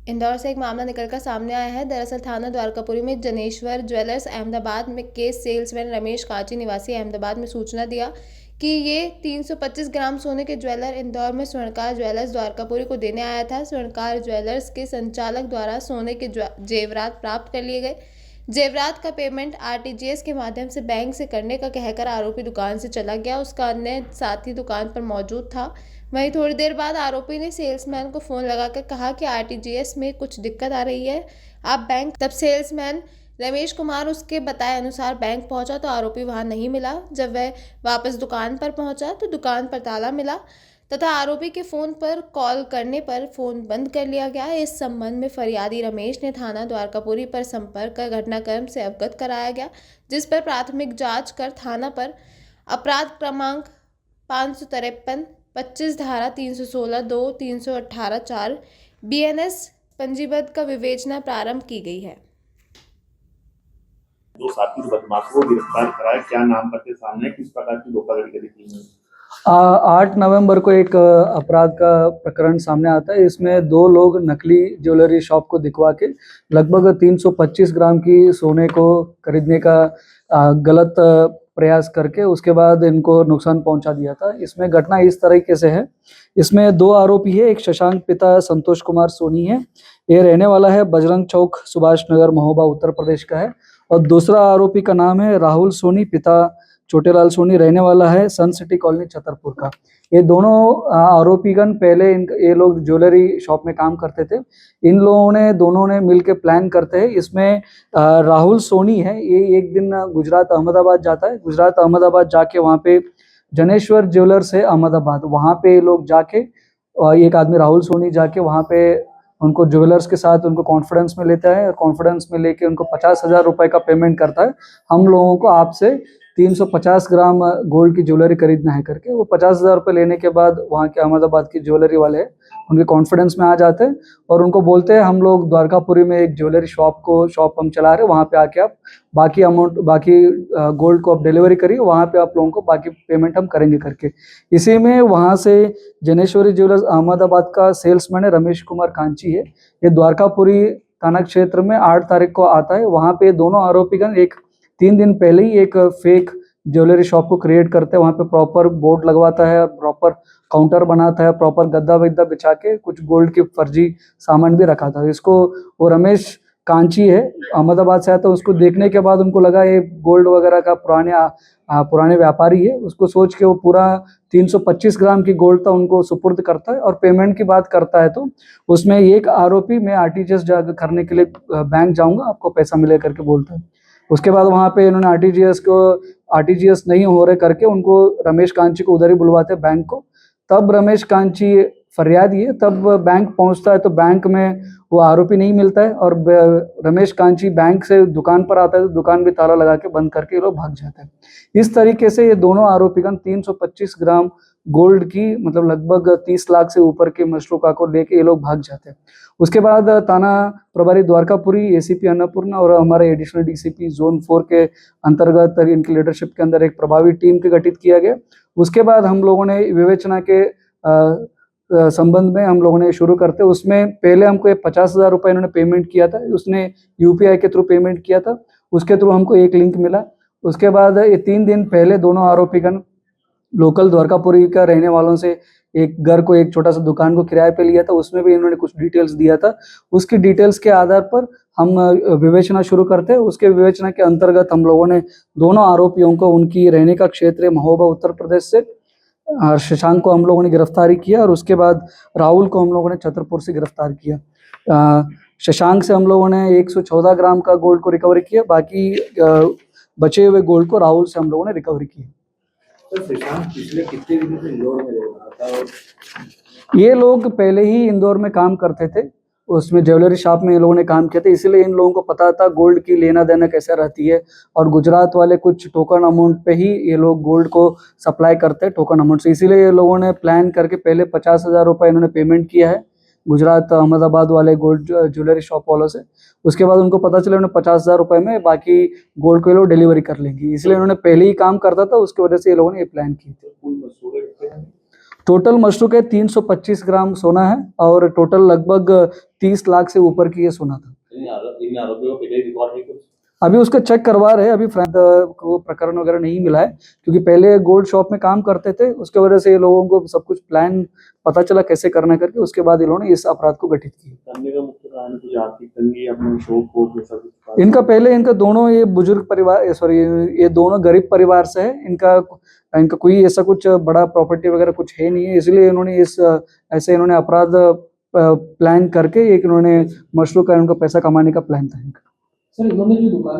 इंदौर से एक मामला निकलकर सामने आया है। दरअसल थाना द्वारकापुरी में जनेश्वर ज्वेलर्स अहमदाबाद में के सेल्समैन रमेश काची निवासी अहमदाबाद में सूचना दिया कि ये 325 ग्राम सोने के ज्वेलर इंदौर में स्वर्णकार ज्वेलर्स द्वारकापुरी को देने आया था। स्वर्णकार ज्वेलर्स के संचालक द्वारा सोने के जेवरात प्राप्त कर लिए गए। जेवरात का पेमेंट आरटीजीएस के माध्यम से बैंक से करने का कहकर आरोपी दुकान से चला गया। उसका अन्य साथी दुकान पर मौजूद था। वहीं थोड़ी देर बाद आरोपी ने सेल्समैन को फ़ोन लगाकर कहा कि आरटीजीएस में कुछ दिक्कत आ रही है, आप बैंक। तब सेल्समैन रमेश कुमार उसके बताए अनुसार बैंक पहुंचा तो आरोपी वहां नहीं मिला। जब वह वापस दुकान पर पहुंचा तो दुकान पर ताला मिला तथा आरोपी के फ़ोन पर कॉल करने पर फ़ोन बंद कर लिया गया। इस संबंध में फरियादी रमेश ने थाना द्वारकापुरी पर संपर्क कर घटनाक्रम से अवगत कराया गया, जिस पर प्राथमिक जांच कर थाना पर अपराध क्रमांक 553 25 धारा 316 2 318 4 BNS पंजीबद्ध का विवेचना प्रारंभ की गई है। दो साथी बदमाशों को गिरफ्तार कराया, क्या नाम करके सामने किस प्रकार की धोखाधड़ी करी थी? 8 नवंबर को एक अपराध का प्रकरण सामने आता है। इसमें दो लोग नकली ज्वेलरी शॉप को दिखवा के लगभग 325 ग्राम की सोने को खरीदने का गलत प्रयास करके उसके बाद इनको नुकसान पहुंचा दिया था। इसमें घटना इस तरीके से है, इसमें दो आरोपी है। एक शशांक पिता संतोष कुमार सोनी है, ये रहने वाला है बजरंग चौक सुभाष नगर महोबा उत्तर प्रदेश का है। और दूसरा आरोपी का नाम है राहुल सोनी पिता छोटेलाल सोनी, रहने वाला है सन सिटी कॉलोनी छतरपुर का। ये दोनों आरोपीगण पहले ये लोग ज्वेलरी शॉप में काम करते थे। इन लोगों ने दोनों ने मिलकर प्लान करते हैं। इसमें राहुल सोनी है, ये एक दिन गुजरात अहमदाबाद जाता है। गुजरात अहमदाबाद जाके वहाँ पे जनेश्वर ज्वेलर्स है अहमदाबाद, वहाँ पे ये लोग जाके और एक आदमी राहुल सोनी जाके वहाँ पे उनको ज्वेलर्स के साथ उनको कॉन्फिडेंस में लेता है और कॉन्फिडेंस में लेके उनको 50,000 रुपए का पेमेंट करता है। हम लोगों को आपसे 350 ग्राम गोल्ड की ज्वेलरी खरीदना है करके। वो 50,000 रुपये लेने के बाद वहाँ के अहमदाबाद की ज्वेलरी वाले उनके कॉन्फिडेंस में आ जाते हैं और उनको बोलते हैं हम लोग द्वारकापुरी में एक ज्वेलरी शॉप हम चला रहे हैं, वहाँ पे आके आप बाकी अमाउंट बाकी गोल्ड को आप डिलीवरी करिए, वहाँ पे आप लोगों को बाकी पेमेंट हम करेंगे करके। इसी में वहाँ से जनेश्वरी ज्वेलर्स अहमदाबाद का सेल्समैन है रमेश कुमार कांची है, ये द्वारकापुरी थाना क्षेत्र में 8 तारीख को आता है। वहाँ पे दोनों आरोपीगण 3 दिन पहले ही एक फेक ज्वेलरी शॉप को क्रिएट करते हैं। वहाँ पे प्रॉपर बोर्ड लगवाता है, प्रॉपर काउंटर बनाता है, प्रॉपर गद्दा वद्दा बिछा के कुछ गोल्ड की फर्जी सामान भी रखा था। इसको वो रमेश कांची है अहमदाबाद से आया, तो उसको देखने के बाद उनको लगा ये गोल्ड वगैरह का पुराने व्यापारी है। उसको सोच के वो पूरा 325 ग्राम की गोल्ड था उनको सुपुर्द करता है। और पेमेंट की बात करता है तो उसमें एक आरोपी मैं आरटीजीएस करने के लिए बैंक जाऊंगा, आपको पैसा मिले करके बोलता है। उसके बाद वहाँ पे इन्होंने आरटीजीएस नहीं हो रहे करके उनको रमेश कांची को उधर ही बुलवाते बैंक को। तब रमेश कांची फरियादी है, तब बैंक पहुंचता है तो बैंक में वो आरोपी नहीं मिलता है और रमेश कांची बैंक से दुकान पर आता है तो दुकान भी ताला लगा के बंद करके ये लोग भाग जाते हैं। इस तरीके से ये दोनों आरोपीगण 325 ग्राम गोल्ड की मतलब लगभग 30 लाख से ऊपर के मशरूका को लेके ये लोग भाग जाते हैं। उसके बाद थाना प्रभारी द्वारकापुरी, एसीपी अन्नपूर्णा और हमारे एडिशनल डीसीपी जोन 4 के अंतर्गत इनकी लीडरशिप के अंदर एक प्रभावी टीम के गठित किया गया। उसके बाद हम लोगों ने विवेचना के संबंध में हम लोगों ने शुरू करते, उसमें पहले हमको 50,000 रुपये इन्होंने पेमेंट किया था, उसने यूपीआई के थ्रू पेमेंट किया था, उसके थ्रू हमको एक लिंक मिला। उसके बाद ये 3 दिन पहले दोनों आरोपीगण लोकल द्वारकापुरी का रहने वालों से एक घर को एक छोटा सा दुकान को किराए पे लिया था, उसमें भी इन्होंने कुछ डिटेल्स दिया था। उसकी डिटेल्स के आधार पर हम विवेचना शुरू करते हैं। उसके विवेचना के अंतर्गत हम लोगों ने दोनों आरोपियों को उनकी रहने का क्षेत्र महोबा उत्तर प्रदेश से शशांक को हम लोगों ने गिरफ्तारी किया और उसके बाद राहुल को हम लोगों ने छतरपुर से गिरफ्तार किया। शशांक से हम लोगों ने 114 ग्राम का गोल्ड को रिकवरी किया, बाकी बचे हुए गोल्ड को राहुल से हम लोगों ने रिकवरी किया। तो शशांक पिछले कितने दिनों से इंदौर में रह रहा था? ये लोग पहले ही इंदौर में काम करते थे, उसमें ज्वेलरी शॉप में ये लोगों ने काम किया था, इसलिए इन लोगों को पता था गोल्ड की लेना देना कैसे रहती है। और गुजरात वाले कुछ टोकन अमाउंट पे ही ये लोग गोल्ड को सप्लाई करते हैं, टोकन अमाउंट से। इसीलिए ये लोगों ने प्लान करके पहले 50,000 रुपये इन्होंने पेमेंट किया है गुजरात अहमदाबाद वाले गोल्ड ज्वेलरी शॉप वालों से। उसके बाद उनको पता चला उन्होंने 50,000 रुपये में बाकी गोल्ड को ये लोग डिलीवरी कर लेंगे, इसलिए उन्होंने पहले ही काम करता था, उसकी वजह से ये लोगों ने ये प्लान की थी। टोटल मशरूक है 325 ग्राम सोना है और टोटल लगभग 30 लाख से ऊपर की ये सोना था। इन आरोपियों को पहले रिकॉर्ड है कुछ? अभी उसका चेक करवा रहे हैं, अभी को प्रकरण वगैरह नहीं मिला है क्योंकि पहले गोल्ड शॉप में काम करते थे, उसके वजह से ये लोगों को सब कुछ प्लान पता चला कैसे करना करके उसके बाद इन्होंने इस अपराध को गठित किया। करने का मुख्य कारण कुछ आर्थिक तंगी, अपने शौक को ऐसा कुछ? इनका दोनों ये बुजुर्ग परिवार सॉरी ये दोनों गरीब परिवार से है। इनका कोई ऐसा कुछ बड़ा प्रॉपर्टी वगैरह कुछ है नहीं है, इसलिए इन्होंने इन्होंने अपराध प्लान करके एक इन्होंने मशरूक का इनका पैसा कमाने का प्लान था इनका। सर इन्होंने जो दुकान